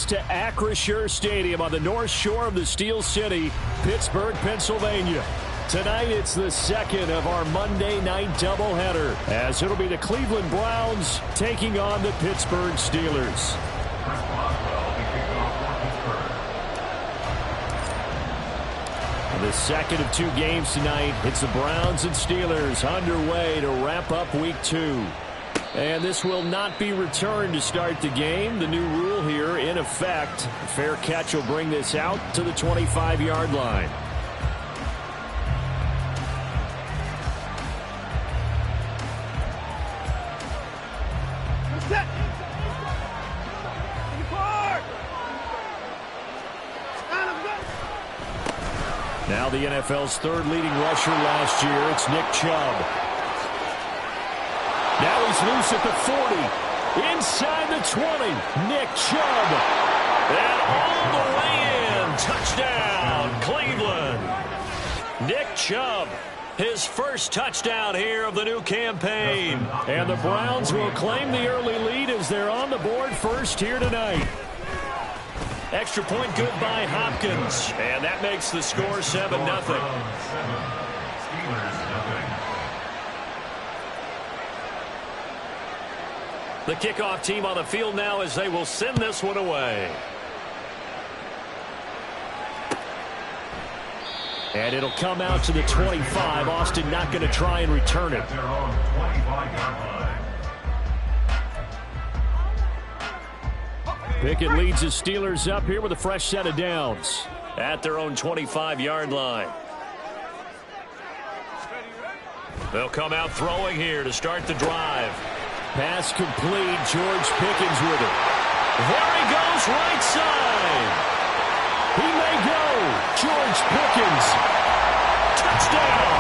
to Acrisure Stadium on the north shore of the Steel City, Pittsburgh, Pennsylvania. Tonight, it's the second of our Monday night doubleheader, as it'll be the Cleveland Browns taking on the Pittsburgh Steelers. The second of two games tonight. It's the Browns and Steelers underway to wrap up week 2. And this will not be returned to start the game. The new rule here in effect. A fair catch will bring this out to the 25-yard line. Now the NFL's third leading rusher last year. It's Nick Chubb. Now he's loose at the 40. Inside the 20. Nick Chubb. And all the way in. Touchdown, Cleveland. Nick Chubb. His first touchdown here of the new campaign. And the Browns will claim the early lead as they're on the board first here tonight. Extra point good by Hopkins. And that makes the score 7-0. The kickoff team on the field now as they will send this one away. And it'll come out to the 25. Austin not going to try and return it. Pickett leads his Steelers up here with a fresh set of downs at their own 25-yard line. They'll come out throwing here to start the drive. Pass complete. George Pickens with it. There he goes, right side. He may go. George Pickens. Touchdown.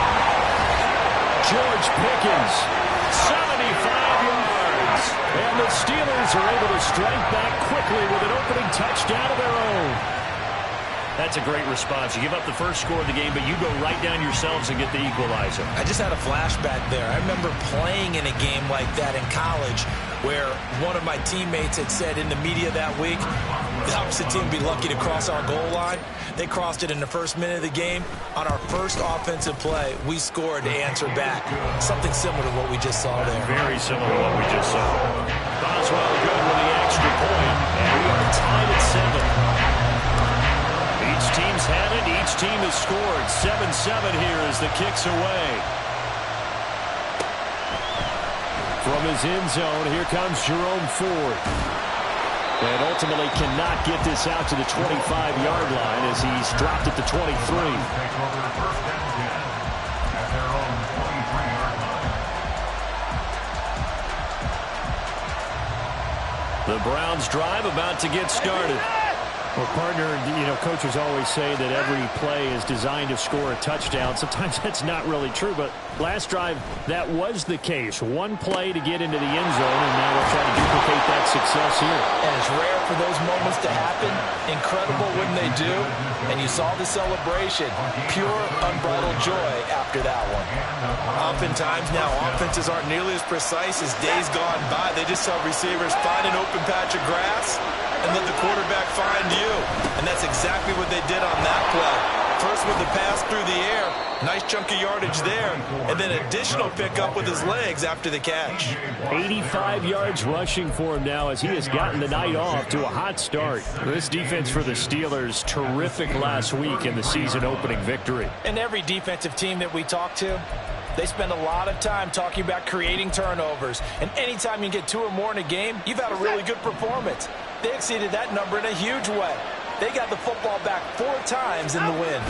George Pickens. 75 yards. And the Steelers are able to strike back quickly with an opening touchdown of their own. That's a great response. You give up the first score of the game, but you go right down yourselves and get the equalizer. I just had a flashback there. I remember playing in a game like that in college where one of my teammates had said in the media that week, the opposite team would be lucky to cross our goal line. They crossed it in the first minute of the game. On our first offensive play, we scored to answer back. Something similar to what we just saw there. Very similar to what we just saw. Boswell good with the extra point, and we are tied at 7. Each team's had it. Each team has scored. 7-7 here as the kick's away. From his end zone, here comes Jerome Ford. And ultimately cannot get this out to the 25-yard line as he's dropped at the 23. The Browns drive about to get started. Well, partner, coaches always say that every play is designed to score a touchdown. Sometimes that's not really true, but last drive, that was the case. One play to get into the end zone, and now we'll try to duplicate that success here. And it's rare for those moments to happen. Incredible when they do. And you saw the celebration. Pure, unbridled joy after that one. Oftentimes now, offenses aren't nearly as precise as days gone by. They just saw receivers find an open patch of grass and let the quarterback find you. And that's exactly what they did on that play. First with the pass through the air. Nice chunk of yardage there. And then additional pickup with his legs after the catch. 85 yards rushing for him now as he has gotten the night off to a hot start. This defense for the Steelers, terrific last week in the season opening victory. And every defensive team that we talk to, they spend a lot of time talking about creating turnovers. And anytime you get 2 or more in a game, you've had a really good performance. They exceeded that number in a huge way. They got the football back 4 times in the win.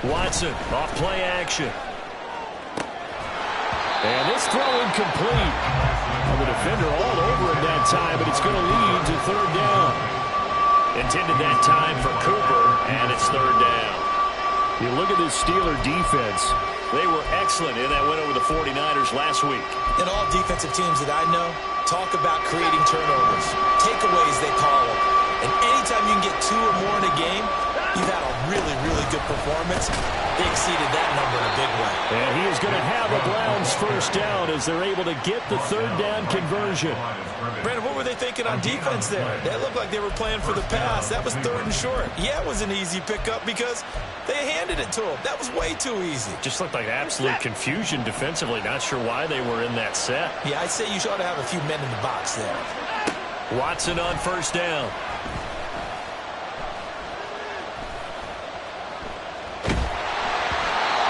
Watson, off play action. And this throw incomplete. Well, the defender all over him that time, but it's going to lead to 3rd down. Intended that time for Cooper, and it's 3rd down. You look at this Steeler defense. They were excellent in that win over the 49ers last week. And all defensive teams that I know talk about creating turnovers. Takeaways, they call them. And anytime you can get 2 or more in a game, you've had a really, really good performance, they exceeded that number in a big way. And he is going to have a Browns first down as they're able to get the third down conversion. Brandon, what were they thinking on defense there? They looked like they were playing for the pass. That was third and short. Yeah, it was an easy pickup because they handed it to him. That was way too easy. Just looked like absolute confusion defensively. Not sure why they were in that set. Yeah, I'd say you ought to have a few men in the box there. Watson on first down.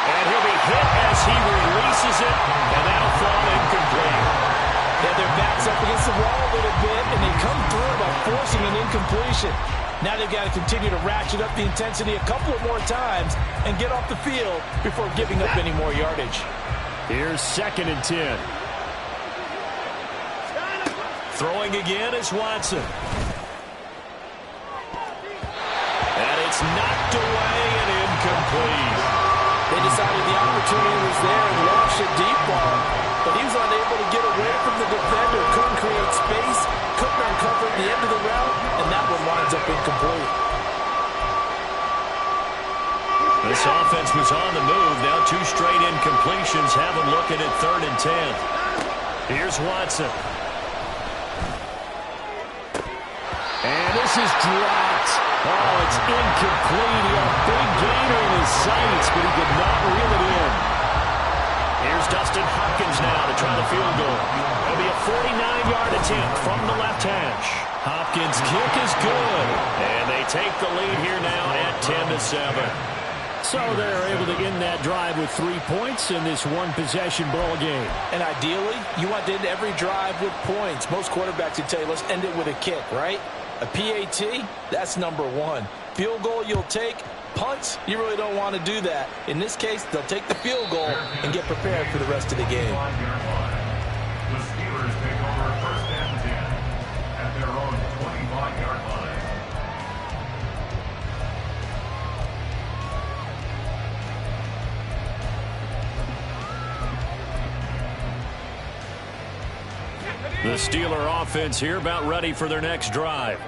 And he'll be hit as he releases it, and that'll fall incomplete. Yeah, their back's up against the wall a little bit, and they come through by forcing an incompletion. Now they've got to continue to ratchet up the intensity a couple of more times and get off the field before giving up any more yardage. Here's 2nd and 10. Throwing again is Watson. And it's knocked away and incomplete. They decided the opportunity was there and launched a deep ball, but he was unable to get away from the defender, couldn't create space, couldn't uncover the end of the route, and that one winds up incomplete. This offense was on the move. Now 2 straight incompletions have them looking at 3rd and 10. Here's Watson. And this is dropped. Oh, it's incomplete. He had a big gainer in his sights, but he could not reel it in. Here's Dustin Hopkins now to try the field goal. It'll be a 49-yard attempt from the left hash. Hopkins' kick is good. And they take the lead here now at 10-7. So they're able to end that drive with 3 points in this one-possession ball game. And ideally, you want to end every drive with points. Most quarterbacks would tell you, let's end it with a kick, right? A PAT, that's number 1. Field goal you'll take. Punts, you really don't want to do that. In this case, they'll take the field goal and get prepared for the rest of the game. The Steelers take over 1st and 10 at their own 25-yard line. The Steeler offense here about ready for their next drive.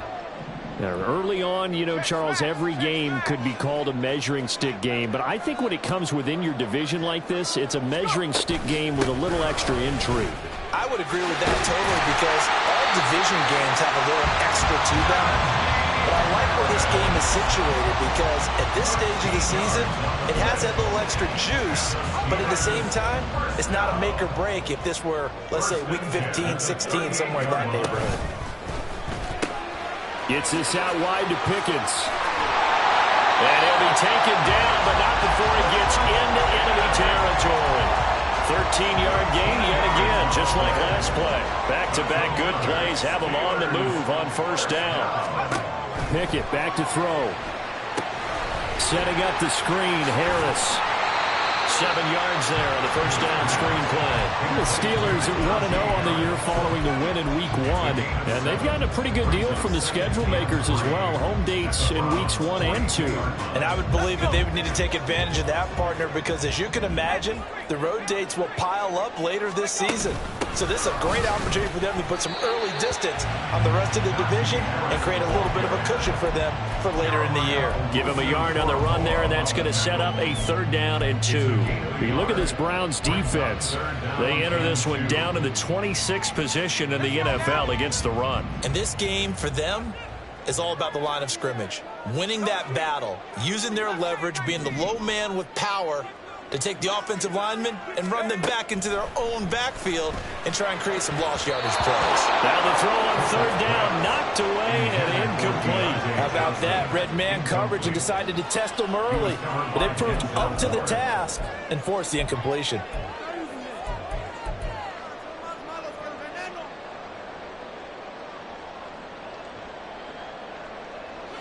Now, early on, you know, Charles, every game could be called a measuring stick game, but I think when it comes within your division like this, it's a measuring stick game with a little extra intrigue. I would agree with that totally because all division games have a little extra to them. But I like where this game is situated because at this stage of the season, it has that little extra juice, but at the same time, it's not a make or break if this were, let's say, week 15, 16, somewhere in that neighborhood. Gets this out wide to Pickens. And he'll be taken down, but not before he gets into enemy territory. 13-yard gain yet again, just like last play. Back-to-back good plays have him on the move on first down. Pickett back to throw. Setting up the screen, Harris. 7 yards there on the first down screen play. The Steelers at 1-0 on the year following the win in Week 1. And they've gotten a pretty good deal from the schedule makers as well. Home dates in Weeks 1 and 2. And I would believe that they would need to take advantage of that, partner, because as you can imagine, the road dates will pile up later this season. So this is a great opportunity for them to put some early distance on the rest of the division and create a little bit of a cushion for them for later in the year. Give him a yard on the run there, and that's going to set up a 3rd down and 2. You look at this Browns defense. They enter this one down in the 26th position in the NFL against the run. And this game for them is all about the line of scrimmage. Winning that battle, using their leverage, being the low man with power to take the offensive linemen and run them back into their own backfield and try and create some lost yardage plays. Now the throw on 3rd down, knocked away and incomplete. How about that? Red man coverage and decided to test them early, but it proved up to the task and forced the incompletion.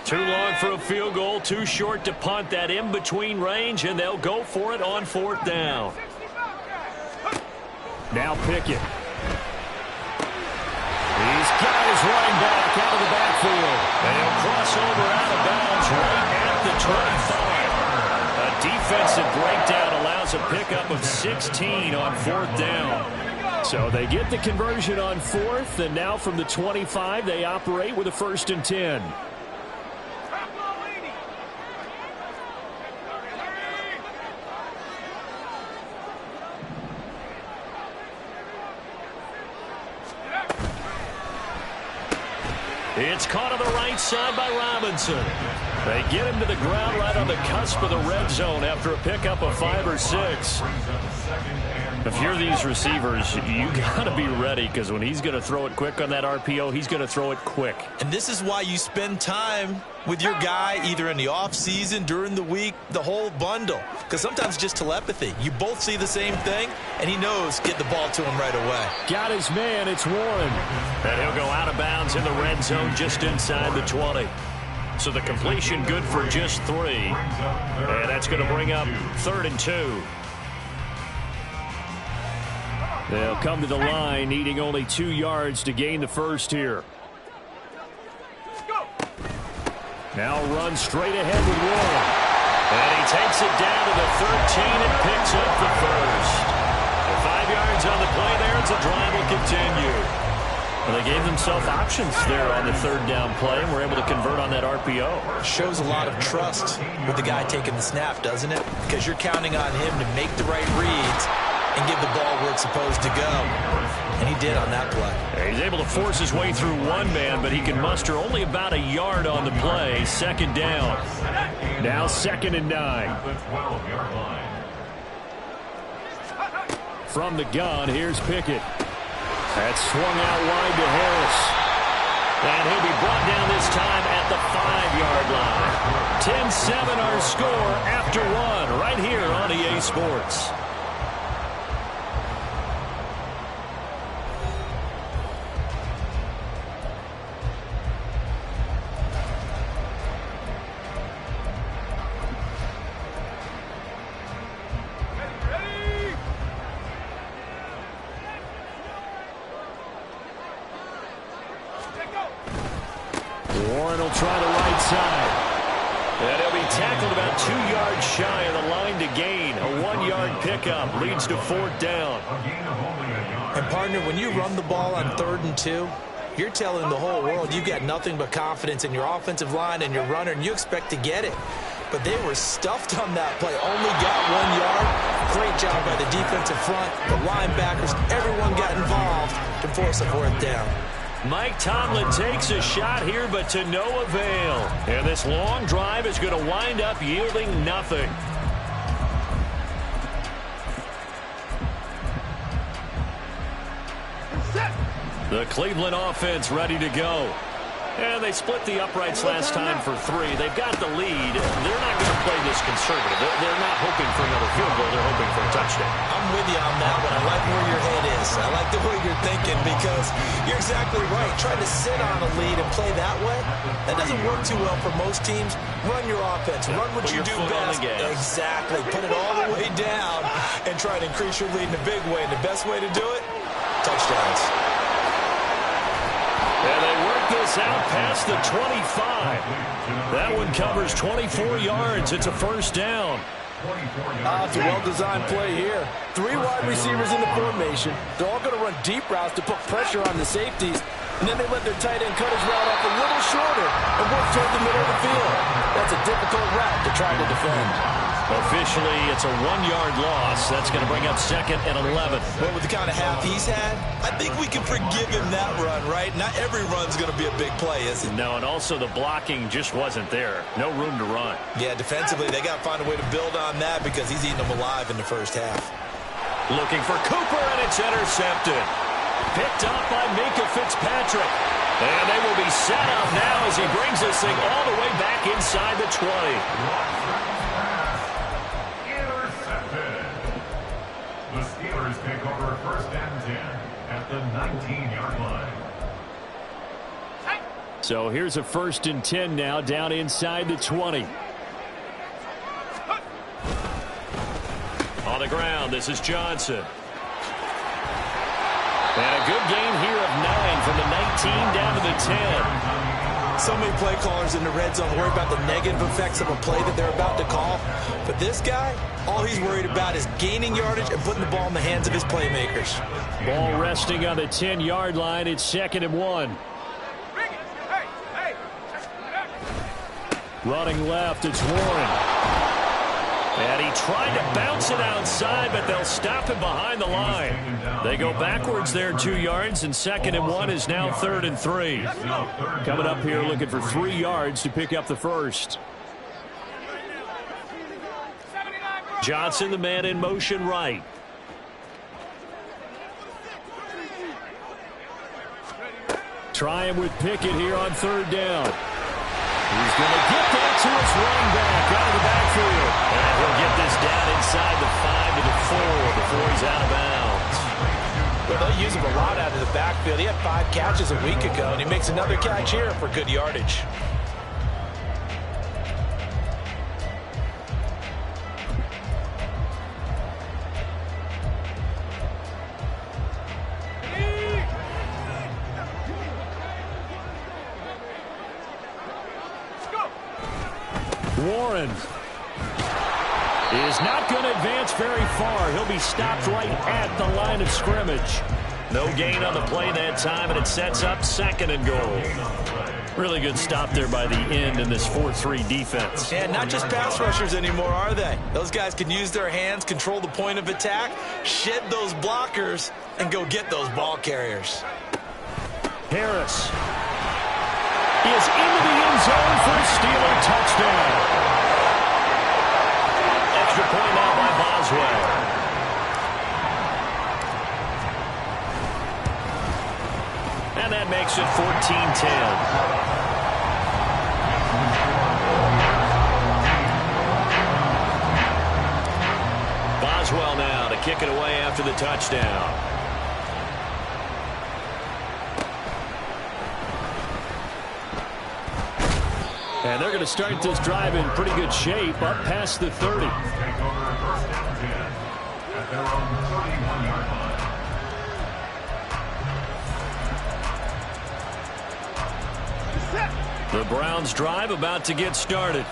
Too long for a field goal, too short to punt that in-between range, and they'll go for it on 4th down. Now Pickett. He's got his running back out of the backfield. And he'll cross over out of bounds right at the 25. A defensive breakdown allows a pickup of 16 on 4th down. So they get the conversion on 4th, and now from the 25, they operate with a 1st and 10. It's caught on the right side by Robinson. They get him to the ground right on the cusp of the red zone after a pickup of 5 or 6. If you're these receivers, you got to be ready, because when he's going to throw it quick on that RPO, he's going to throw it quick. And this is why you spend time with your guy either in the offseason, during the week, the whole bundle. Because sometimes just telepathy. You both see the same thing, and he knows get the ball to him right away. Got his man. It's Warren. And he'll go out of bounds in the red zone just inside the 20. So the completion good for just 3. And that's going to bring up 3rd and 2. They'll come to the line, needing only 2 yards to gain the first here. Now runs straight ahead with Warren. And he takes it down to the 13 and picks up the first. 5 yards on the play there. It's a drive will continue. Well, they gave themselves options there on the 3rd down play and were able to convert on that RPO. Shows a lot of trust with the guy taking the snap, doesn't it? Because you're counting on him to make the right reads and give the ball where it's supposed to go. And he did on that play. He's able to force his way through one man, but he can muster only about a yard on the play. 2nd down. Now 2nd and 9. From the gun, here's Pickett. That's swung out wide to Harris. And he'll be brought down this time at the 5-yard line. 10-7 our score after 1 right here on EA Sports. Warren will try the right side. And he'll be tackled about 2 yards shy of the line to gain. A 1-yard pickup leads to 4th down. And, partner, when you run the ball on 3rd and 2, you're telling the whole world you've got nothing but confidence in your offensive line and your runner, and you expect to get it. But they were stuffed on that play. Only got 1 yard. Great job by the defensive front, the linebackers. Everyone got involved to force a 4th down. Mike Tomlin takes a shot here, but to no avail. And this long drive is going to wind up yielding nothing. The Cleveland offense ready to go. And they split the uprights last time for 3. They've got the lead. They're not going to play this conservative. They're not hoping for another field goal. They're hoping for a touchdown. I'm with you on that one. I like where your head is. I like the way you're thinking, because you're exactly right. Trying to sit on a lead and play that way, that doesn't work too well for most teams. Run your offense. Run what you do best. Exactly. Put it all the way down and try to increase your lead in a big way. And the best way to do it, touchdowns. And they work this out past the 25. That one covers 24 yards. It's a 1st down. It's a well-designed play here. 3 wide receivers in the formation. They're all going to run deep routes to put pressure on the safeties. And then they let their tight end cut his route up a little shorter and work toward the middle of the field. That's a difficult route to try to defend. Officially, it's a 1-yard loss. That's going to bring up 2nd and 11. Well, with the kind of half he's had, I think we can forgive him that run, right? Not every run's going to be a big play, is it? No, and also the blocking just wasn't there. No room to run. Yeah, defensively, they got to find a way to build on that, because he's eating them alive in the first half. Looking for Cooper, and it's intercepted. Picked up by Minkah Fitzpatrick. And they will be set up now as he brings this thing all the way back inside the 20. The Steelers take over 1st and 10 at the 19-yard line. So here's a 1st and 10 now, down inside the 20. On the ground, this is Johnson. And a good gain here of 9 from the 19 down to the 10. So many play callers in the red zone worry about the negative effects of a play that they're about to call. But this guy, all he's worried about is gaining yardage and putting the ball in the hands of his playmakers. Ball resting on the 10-yard line. It's 2nd and 1. Running left, it's Warren. And he tried to bounce it outside, but they'll stop him behind the line. They go backwards there 2 yards, and 2nd and 1 is now 3rd and 3. Coming up here looking for 3 yards to pick up the first. Johnson, the man in motion right. Try him with Pickett here on 3rd down. He's going to get that to his running back out of the backfield. And he'll get this down inside the 5 to the 4 before he's out of bounds. Well, they'll use him a lot out of the backfield. He had 5 catches a week ago, and he makes another catch here for good yardage. Warren is not going to advance very far. He'll be stopped right at the line of scrimmage. No gain on the play that time, and it sets up 2nd and goal. Really good stop there by the end in this 4-3 defense. And not just pass rushers anymore, are they? Those guys can use their hands, control the point of attack, shed those blockers, and go get those ball carriers. Harris is into the end zone for a Steeler touchdown. Extra point now by Boswell. And that makes it 14-10. Boswell now to kick it away after the touchdown. And they're going to start this drive in pretty good shape up past the 30. The Browns drive about to get started.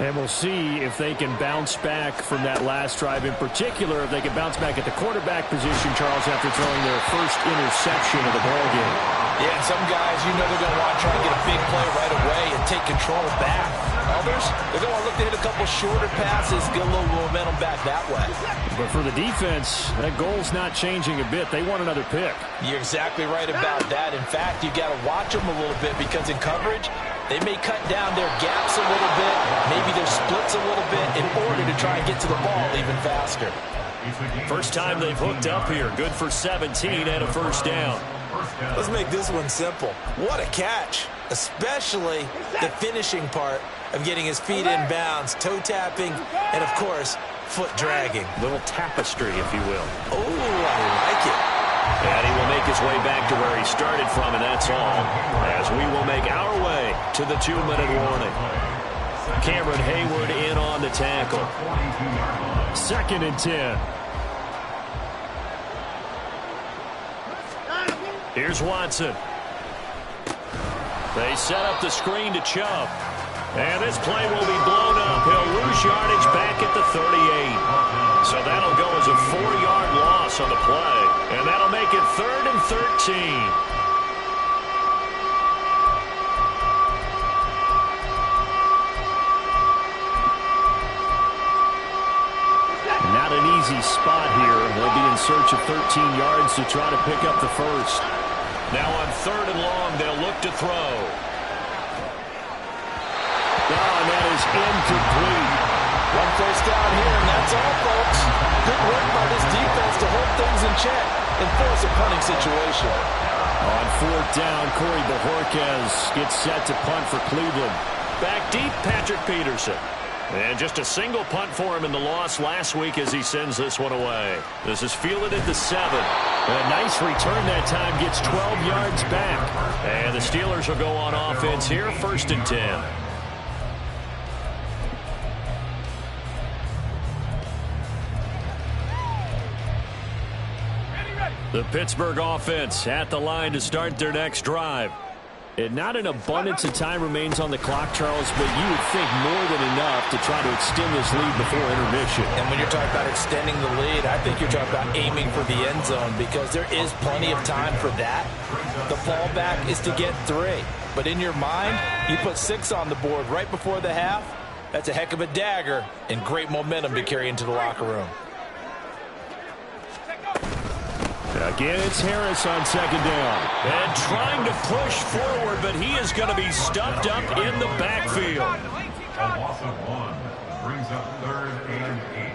And we'll see if they can bounce back from that last drive. In particular, if they can bounce back at the quarterback position, Charles, after throwing their first interception of the ballgame. Yeah, and some guys, you know they're going to want to try and get a big play right away and take control back. Others, they're going to look to hit a couple shorter passes, get a little momentum back that way. But for the defense, that goal's not changing a bit. They want another pick. You're exactly right about that. In fact, you got to watch them a little bit because in coverage, they may cut down their gaps a little bit, maybe their splits a little bit in order to try and get to the ball even faster. First time they've hooked up here. Good for 17 and a first down. Let's make this one simple. What a catch, especially the finishing part of getting his feet in bounds, toe tapping, and of course, foot dragging. Little tapestry, if you will. Oh, I like it. And he will make his way back to where he started from, and that's all, as we will make our way to the 2-minute warning. Cameron Hayward in on the tackle. 2nd and 10. Here's Watson. They set up the screen to Chubb. And this play will be blown up. He'll lose yardage back at the 38. So that'll go as a 4-yard loss on the play. And that'll make it 3rd and 13. Not an easy spot here. They'll be in search of 13 yards to try to pick up the first. Now on 3rd and long, they'll look to throw. And that is incomplete. One first down here, and that's all, folks. Good work by this defense to hold things in check and force a punting situation. On 4th down, Corey Bojorquez gets set to punt for Cleveland. Back deep, Patrick Peterson. And just a single punt for him in the loss last week as he sends this one away. This is fielded at the 7. A nice return that time, gets 12 yards back. And the Steelers will go on offense here, 1st and 10. The Pittsburgh offense at the line to start their next drive. And not an abundance of time remains on the clock, Charles, but you would think more than enough to try to extend this lead before intermission. And when you're talking about extending the lead, I think you're talking about aiming for the end zone because there is plenty of time for that. The fallback is to get 3. But in your mind, you put 6 on the board right before the half, That's a heck of a dagger and great momentum to carry into the locker room. Again, it's Harris on second down. And trying to push forward, but he is going to be stuffed up in the backfield. A loss of 1 brings up 3rd and 8.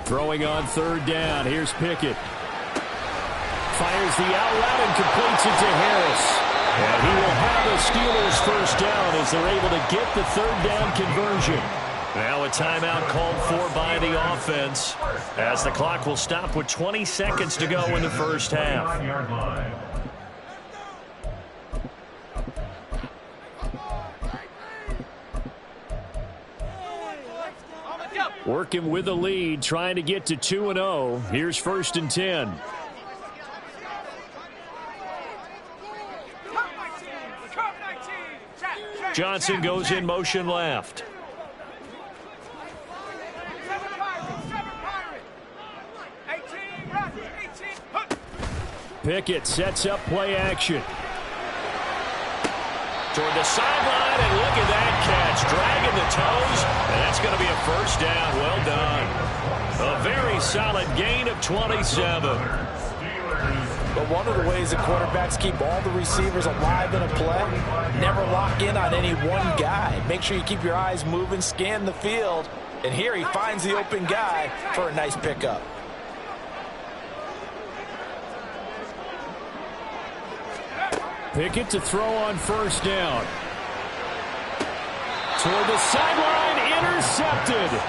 Throwing on 3rd down. Here's Pickett. Fires the out route and completes it to Harris. And he will have the Steelers first down as they're able to get the 3rd down conversion. Now a timeout called for by the offense as the clock will stop with 20 seconds to go in the first half. Working with the lead, trying to get to 2-0. Here's 1st and 10. Johnson goes in motion left. Pickett sets up play action. Toward the sideline, and look at that catch. Dragging the toes, and that's going to be a first down. Well done. A very solid gain of 27. But one of the ways that quarterbacks keep all the receivers alive in a play, never lock in on any one guy. Make sure you keep your eyes moving, scan the field. And here he finds the open guy for a nice pickup. Pickett to throw on 1st down. Toward the sideline, intercepted.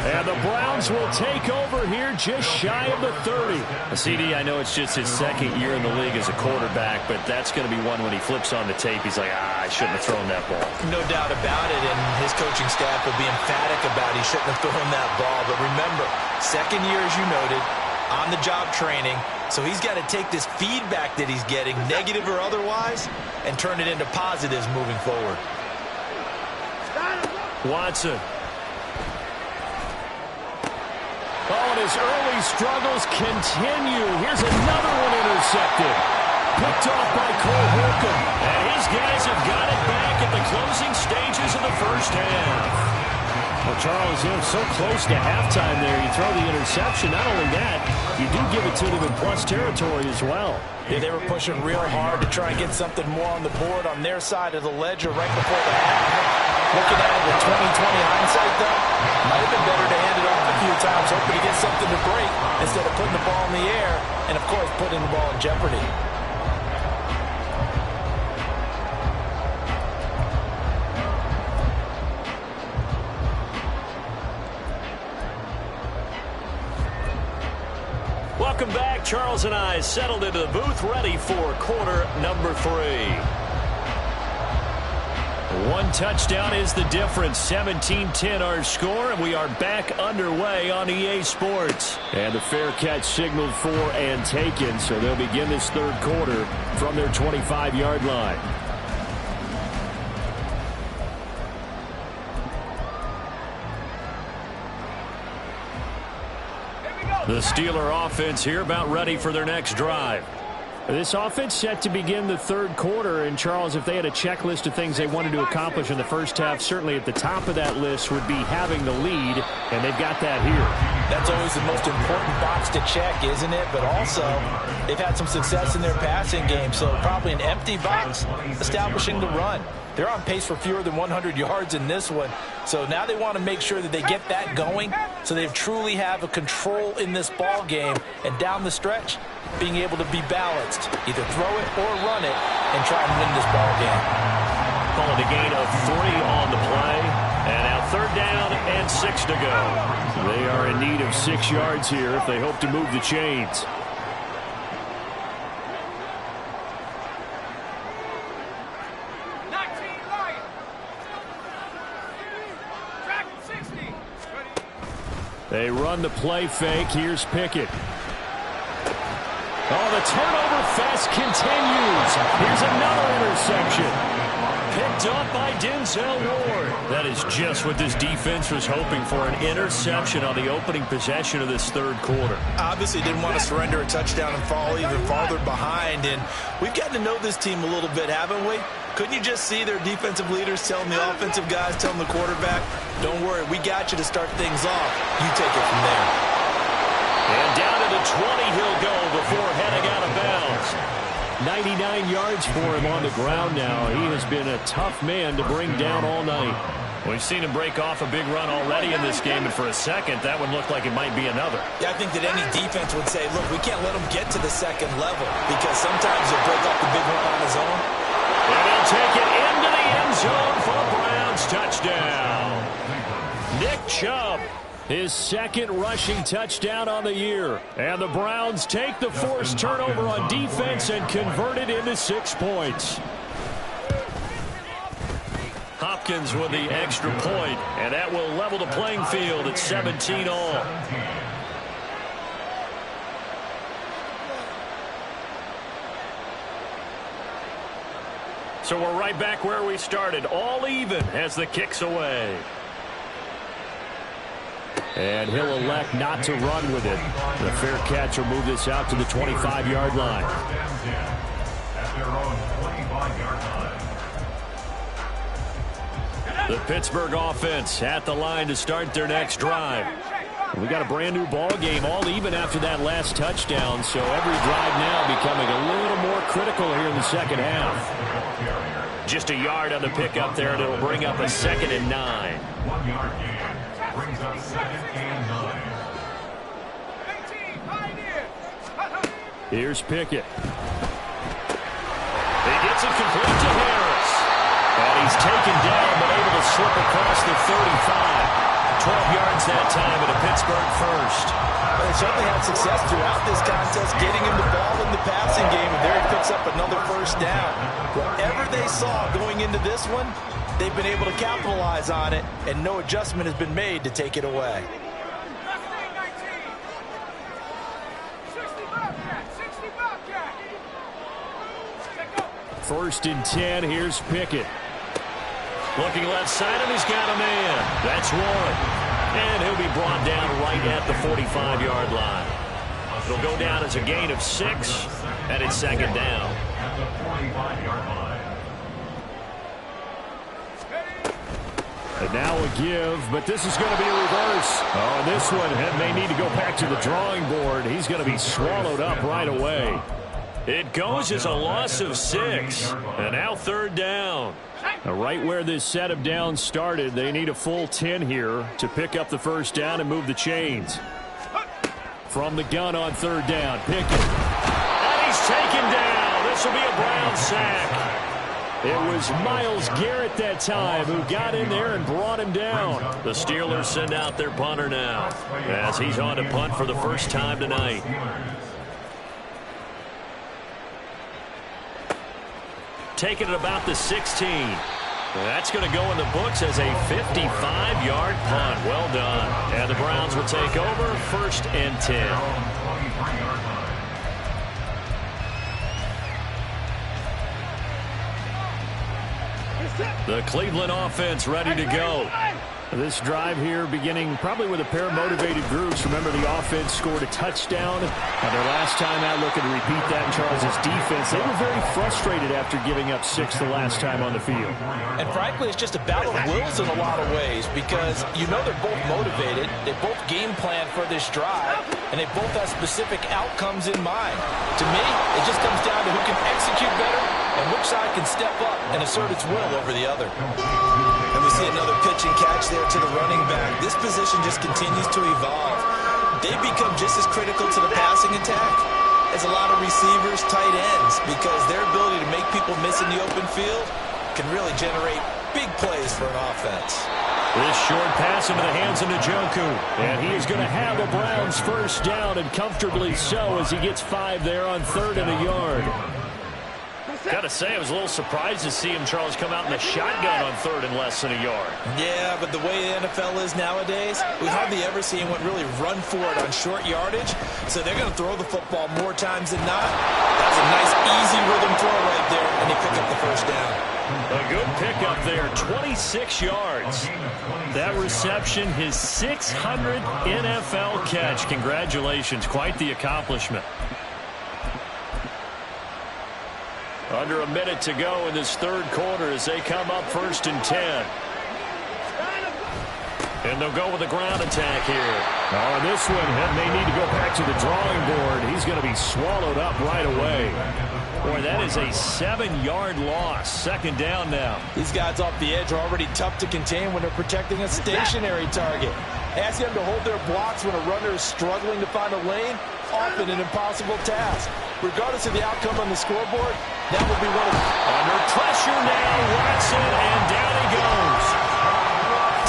And the Browns will take over here just shy of the 30. CD, I know it's just his 2nd year in the league as a quarterback, but that's going to be one when he flips on the tape. He's like, I shouldn't have thrown that ball. No doubt about it, and his coaching staff will be emphatic about he shouldn't have thrown that ball. But remember, 2nd year, as you noted, on-the-job training, so he's got to take this feedback that he's getting, negative or otherwise, and turn it into positives moving forward. Watson. Oh, and his early struggles continue. Here's another one intercepted. Picked off by Cole Holcomb. And his guys have got it back at the closing stages of the first half. Well, Charles, so close to halftime there. You throw the interception. Not only that, you do give it to them in plus territory as well. Yeah, they were pushing real hard to try and get something more on the board on their side of the ledger right before the half. Looking at it with 20/20 hindsight, though, might have been better to hand it off a few times, hoping to get something to break instead of putting the ball in the air and, of course, putting the ball in jeopardy. Welcome back. Charles and I settled into the booth, ready for quarter number 3. One touchdown is the difference. 17-10 our score, and we are back underway on EA Sports. And the fair catch signaled for and taken, so they'll begin this 3rd quarter from their 25-yard line. The Steeler offense here about ready for their next drive. This offense set to begin the 3rd quarter, and Charles, if they had a checklist of things they wanted to accomplish in the first half, certainly at the top of that list would be having the lead, and they've got that here. That's always the most important box to check, isn't it? But also, they've had some success in their passing game, so probably an empty box establishing the run. They're on pace for fewer than 100 yards in this one, so now they want to make sure that they get that going so they truly have a control in this ball game, and down the stretch, being able to be balanced, either throw it or run it, and try and win this ball game. Calling a gain of 3 on the play, and now 3rd down and 6 to go. They are in need of 6 yards here if they hope to move the chains. They run the play fake. Here's Pickett. Oh, the turnover fest continues. Here's another interception. picked up by Denzel Ward. That is just what this defense was hoping for, an interception on the opening possession of this third quarter. Obviously didn't want to surrender a touchdown and fall even farther behind. And we've gotten to know this team a little bit, haven't we? Couldn't you just see their defensive leaders telling the offensive guys, telling the quarterback, don't worry, we got you to start things off. You take it from there. And down to the 20 he'll go before heading out of bounds. 99 yards for him on the ground now. He has been a tough man to bring down all night. We've seen him break off a big run already in this game, and for a second, that one looked like it might be another. Yeah, I think that any defense would say, look, we can't let him get to the second level because sometimes he'll break off the big run on his own. And he'll take it into the end zone for a Browns touchdown. Nick Chubb, his second rushing touchdown on the year. And the Browns take the forced turnover on defense and convert it into 6 points. Hopkins with the extra point, and that will level the playing field at 17 all. So we're right back where we started, all even as the kick's away. And he'll elect not to run with it. The fair catch will move this out to the 25-yard line. At their own 25-yard line. The Pittsburgh offense at the line to start their next drive. We got a brand new ball game, all even after that last touchdown, so every drive now becoming a little more critical here in the second half. Just a yard on the pickup there, and it'll bring up a 2nd and 9. 1 yard gain brings up 2nd and 9. Here's Pickett. He gets it complete to Harris. And he's taken down, but able to slip across the 35. 12 yards that time at a Pittsburgh first. Well, they certainly had success throughout this contest, getting him the ball in the passing game, and there he picks up another first down. Whatever they saw going into this one, they've been able to capitalize on it, and no adjustment has been made to take it away. First and 10, here's Pickett. Looking left side, and he's got a man. That's Warren. And he'll be brought down right at the 45-yard line. It'll go down as a gain of 6, and it's 2nd down. At the 45-yard line. And now a give, but this is going to be a reverse. Oh, and this one may need to go back to the drawing board. He's going to be swallowed up right away. It goes as a loss of 6, and now 3rd down. Now, right where this set of downs started, they need a full 10 here to pick up the first down and move the chains. From the gun on 3rd down, Pickett. And he's taken down. This will be a Brown sack. It was Myles Garrett that time who got in there and brought him down. The Steelers send out their punter now as he's on to punt for the first time tonight. Taking it about the 16. That's going to go in the books as a 55-yard punt. Well done. And the Browns will take over 1st and 10. The Cleveland offense ready to go. This drive here beginning probably with a pair of motivated groups. Remember, the offense scored a touchdown. And their last time out, looking to repeat that in Charles' defense. They were very frustrated after giving up 6 the last time on the field. And frankly, it's just a battle of wills in a lot of ways because you know they're both motivated. They both game plan for this drive, and they both have specific outcomes in mind. To me, it just comes down to who can execute better and which side can step up and assert its will over the other. And we see another pitch and catch there to the running back. This position just continues to evolve. They become just as critical to the passing attack as a lot of receivers, tight ends, because their ability to make people miss in the open field can really generate big plays for an offense. This short pass into the hands of Njoku. And he is going to have the Browns first down, and comfortably so as he gets 5 there on 3rd and a yard. Got to say, I was a little surprised to see him, Charles, come out in the shotgun on third and less than a yard. Yeah, but the way the NFL is nowadays, we hardly ever see anyone really run for it on short yardage. So they're going to throw the football more times than not. That's a nice, easy rhythm throw right there, and they pick up the first down. A good pickup there, 26 yards. That reception, his 600th NFL catch. Congratulations, quite the accomplishment. Under a minute to go in this third quarter as they come up 1st and 10. And they'll go with a ground attack here. Oh, this one may need to go back to the drawing board. He's going to be swallowed up right away. Boy, that is a 7-yard loss. 2nd down now. These guys off the edge are already tough to contain when they're protecting a stationary target. Asking them to hold their blocks when a runner is struggling to find a lane, often an impossible task. Regardless of the outcome on the scoreboard, that will be one of them. Under pressure now, Watson, and down he goes.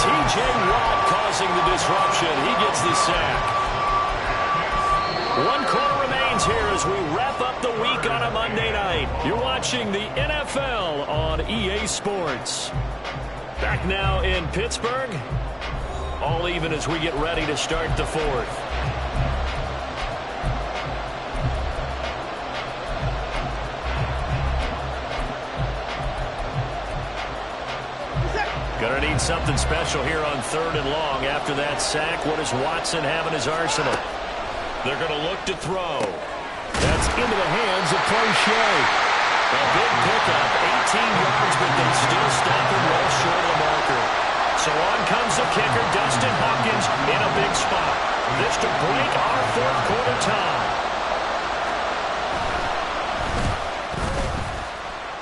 T.J. Watt causing the disruption. He gets the sack. 1 quarter remains here as we wrap up the week on a Monday night. You're watching the NFL on EA Sports. Back now in Pittsburgh. All even as we get ready to start the fourth. Gonna need something special here on 3rd and long. After that sack, what does Watson have in his arsenal? They're gonna look to throw. That's into the hands of Prochet. A big pickup, 18 yards, but they still stop him well short of the marker. So on comes the kicker, Dustin Hopkins, in a big spot. This to break our 4th quarter tie.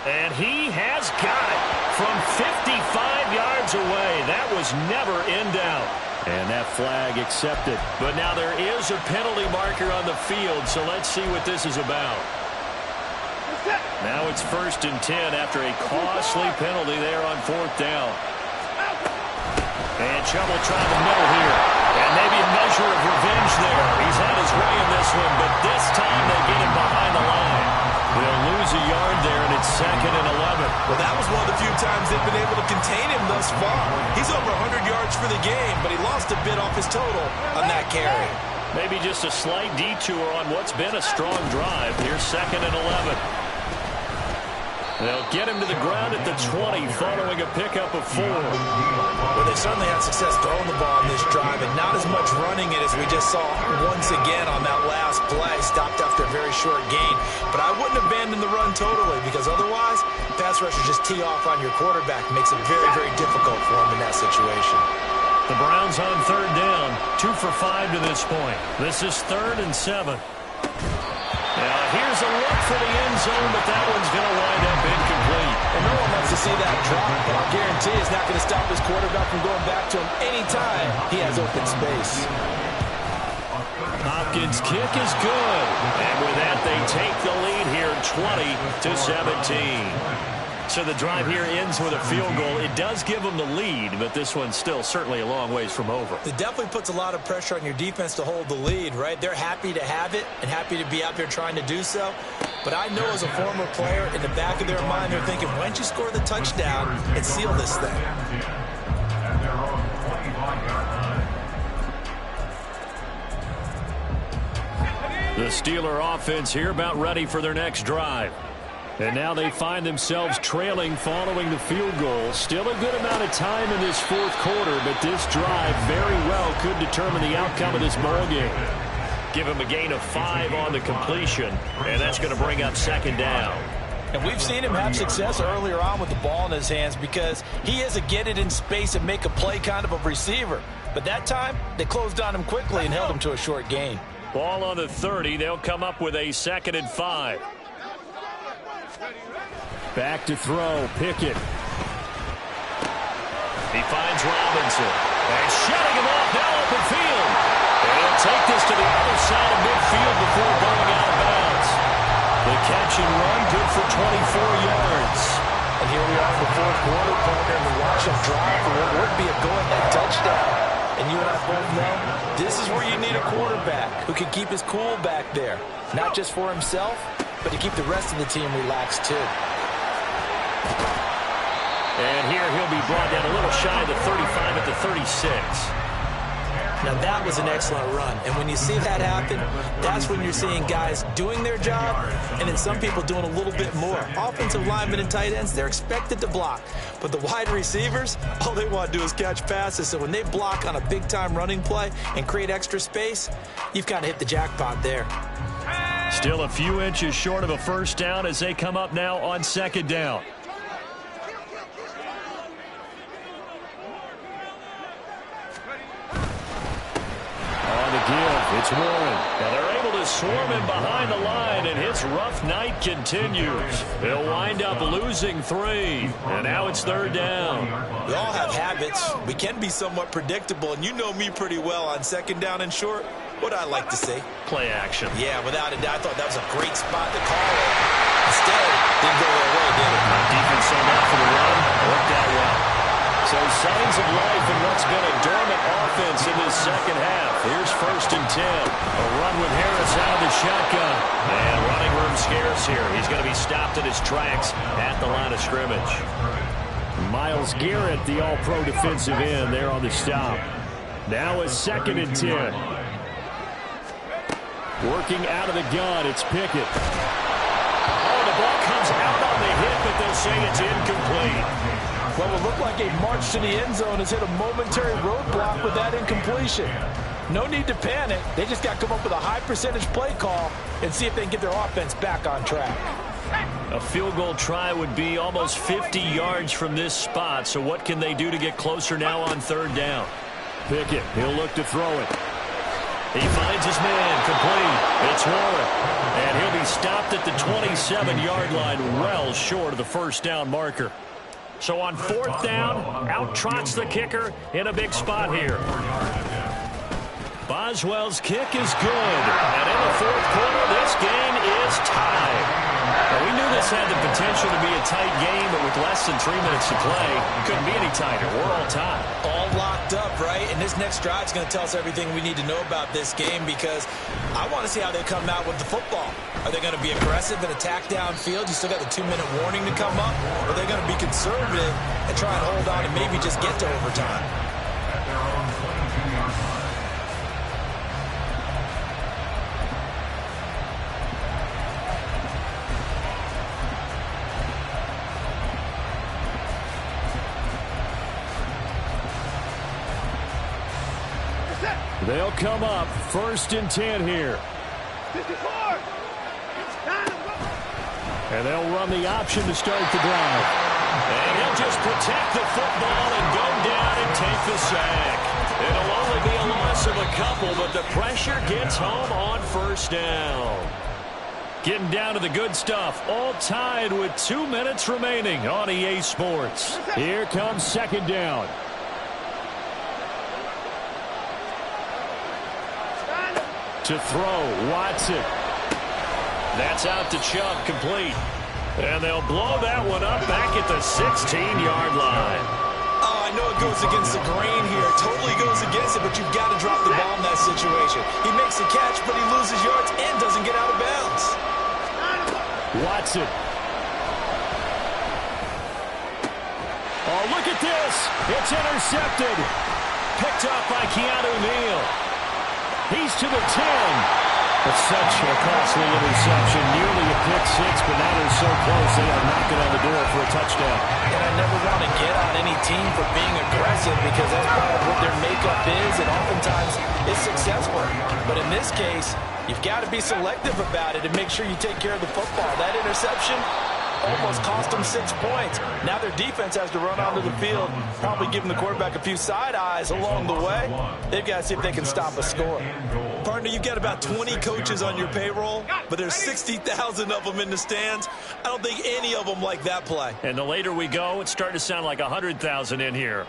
And he has got it from 55 yards away. That was never in doubt. And that flag accepted. But now there is a penalty marker on the field, so let's see what this is about. Now it's 1st and 10 after a costly penalty there on 4th down. And Chubb will try the middle here. And maybe a measure of revenge there. He's had his way in this one, but this time they get him behind the line. They'll lose a yard there, and it's 2nd and 11. Well, that was one of the few times they've been able to contain him thus far. He's over 100 yards for the game, but he lost a bit off his total on that carry. Maybe just a slight detour on what's been a strong drive. Here's 2nd and 11. They'll get him to the ground at the 20 following a pickup of 4. Well, they certainly had success throwing the ball in this drive, and not as much running it as we just saw once again on that last play. Stopped after a very short gain. But I wouldn't abandon the run totally, because otherwise, pass rushers just tee off on your quarterback. Makes it very, very difficult for him in that situation. The Browns on 3rd down, 2 for 5 to this point. This is 3rd and 7. Now here's a look for the end zone, but that one's going to wind up incomplete. And no one wants to see that drop, but I'll guarantee it's not going to stop his quarterback from going back to him anytime he has open space. Hopkins' kick is good. And with that, they take the lead here 20-17. So the drive here ends with a field goal. It does give them the lead, but this one's still certainly a long ways from over. It definitely puts a lot of pressure on your defense to hold the lead, right? They're happy to have it and happy to be out there trying to do so. But I know as a former player, in the back of their mind, they're thinking, why don't you score the touchdown and seal this thing? The Steeler offense here about ready for their next drive. And now they find themselves trailing following the field goal. Still a good amount of time in this 4th quarter, but this drive very well could determine the outcome of this ball game. Give him a gain of 5 on the completion, and that's going to bring up 2nd down. And we've seen him have success earlier on with the ball in his hands because he is a get it in space and make a play kind of a receiver. But that time, they closed on him quickly and held him to a short gain. Ball on the 30. They'll come up with a 2nd and 5. Back to throw, Pickett. He finds Robinson. And shutting him off now open field. And he'll take this to the other side of midfield before going out of bounds. The catch and run good for 24 yards. And here we are in the 4th quarter, partner, and watch him drive for what would be a go-ahead touchdown. And you and I both know this is where you need a quarterback who can keep his cool back there. Not just for himself, but to keep the rest of the team relaxed too. And here he'll be brought down a little shy of the 35 at the 36. Now that was an excellent run, and when you see that happen, that's when you're seeing guys doing their job and then some people doing a little bit more. Offensive linemen and tight ends, they're expected to block, but the wide receivers, all they want to do is catch passes. So when they block on a big-time running play and create extra space, you've kind of hit the jackpot there. Still a few inches short of a first down as they come up now on second down. It's Warren. Now they're able to swarm him behind the line, and his rough night continues. They'll wind up losing 3, and now it's third down. We all have habits. We can be somewhat predictable, and you know me pretty well on second down and short. What I like to say? Play action. Yeah, without a doubt. I thought that was a great spot to call it. Instead, didn't go their way, did it? Defense sold out for the run. Worked out well. So signs of life in what's been a dormant offense in this second half. Here's 1st and 10. A run with Harris out of the shotgun. And running room scarce here. He's going to be stopped in his tracks at the line of scrimmage. Myles Garrett, the all-pro defensive end, there on the stop. Now it's 2nd and 10. Working out of the gun, it's Pickett. Oh, the ball comes out on the hit, but they'll say it's incomplete. Well, it looked like a march to the end zone has hit a momentary roadblock with that incompletion. No need to panic. They just got to come up with a high percentage play call and see if they can get their offense back on track. A field goal try would be almost 50 yards from this spot, so what can they do to get closer now on third down? Pickett, he'll look to throw it. He finds his man, complete. It's Warren. And he'll be stopped at the 27-yard line, well short of the first down marker. So on fourth down, out trots the kicker in a big spot here. Boswell's kick is good. And in the fourth quarter, this game is tied. Now, we knew this had the potential to be a tight game, but with less than 3 minutes to play, couldn't be any tighter. We're all tied. All locked up, right? And this next drive is going to tell us everything we need to know about this game because I want to see how they come out with the football. Are they going to be aggressive and attack downfield? You still got the 2-minute warning to come up? Or are they going to be conservative and try and hold on and maybe just get to overtime? At their own 22-yard line. They'll come up 1st and 10 here. And they'll run the option to start the drive. And he'll just protect the football and go down and take the sack. It'll only be a loss of a couple, but the pressure gets home on first down. Getting down to the good stuff, all tied with 2 minutes remaining on EA Sports. Here comes second down. To throw, Watson. That's out to Chubb, complete. And they'll blow that one up back at the 16-yard line. Oh, I know it goes against the grain here. Totally goes against it, but you've got to drop the ball in that situation. He makes a catch, but he loses yards and doesn't get out of bounds. Watson. Oh, look at this. It's intercepted. Picked up by Keanu Neal. He's to the 10. It's such a costly interception. Nearly a pick six, but now they're so close they are knocking on the door for a touchdown. And I never want to get on any team for being aggressive because that's part of what their makeup is, and oftentimes it's successful. But in this case, you've got to be selective about it and make sure you take care of the football. That interception almost cost them 6 points. Now their defense has to run onto the field, probably giving the quarterback a few side eyes along the way. They've got to see if they can stop a score. Partner, you've got about 20 coaches on your payroll, but there's 60,000 of them in the stands. I don't think any of them like that play. And the later we go, it's starting to sound like 100,000 in here.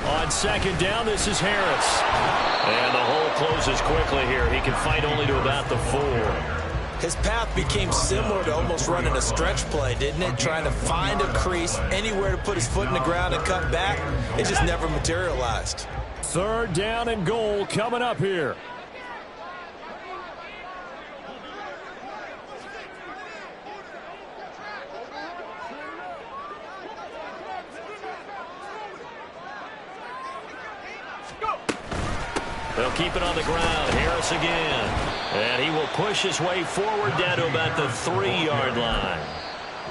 On second down, this is Harris. And the hole closes quickly here. He can fight only to about the 4. His path became similar to almost running a stretch play, didn't it? Trying to find a crease, anywhere to put his foot in the ground and cut back. It just never materialized. Third down and goal coming up here. They'll keep it on the ground. Harris again. And he will push his way forward down to about the 3-yard line.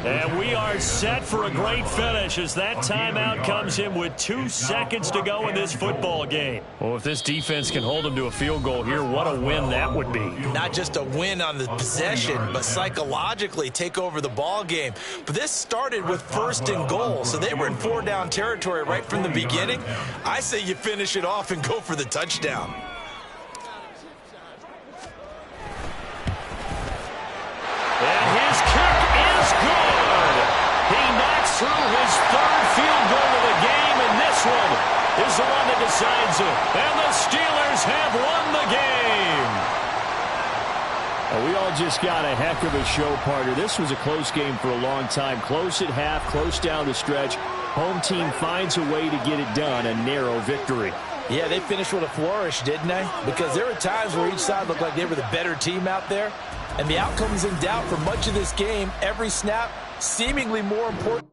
And we are set for a great finish as that timeout comes in with 2 seconds to go in this football game. Well, if this defense can hold them to a field goal here, what a win that would be. Not just a win on the possession, but psychologically take over the ball game. But this started with 1st and goal, so they were in 4-down territory right from the beginning. I say you finish it off and go for the touchdown. And his kick is good. He knocks through his 3rd field goal of the game, and this one is the one that decides it. And the Steelers have won the game. We all just got a heck of a show, partner. This was a close game for a long time. Close at half, close down the stretch. Home team finds a way to get it done, a narrow victory. Yeah, they finished with a flourish, didn't they? Because there were times where each side looked like they were the better team out there. And the outcome is in doubt for much of this game. Every snap seemingly more important.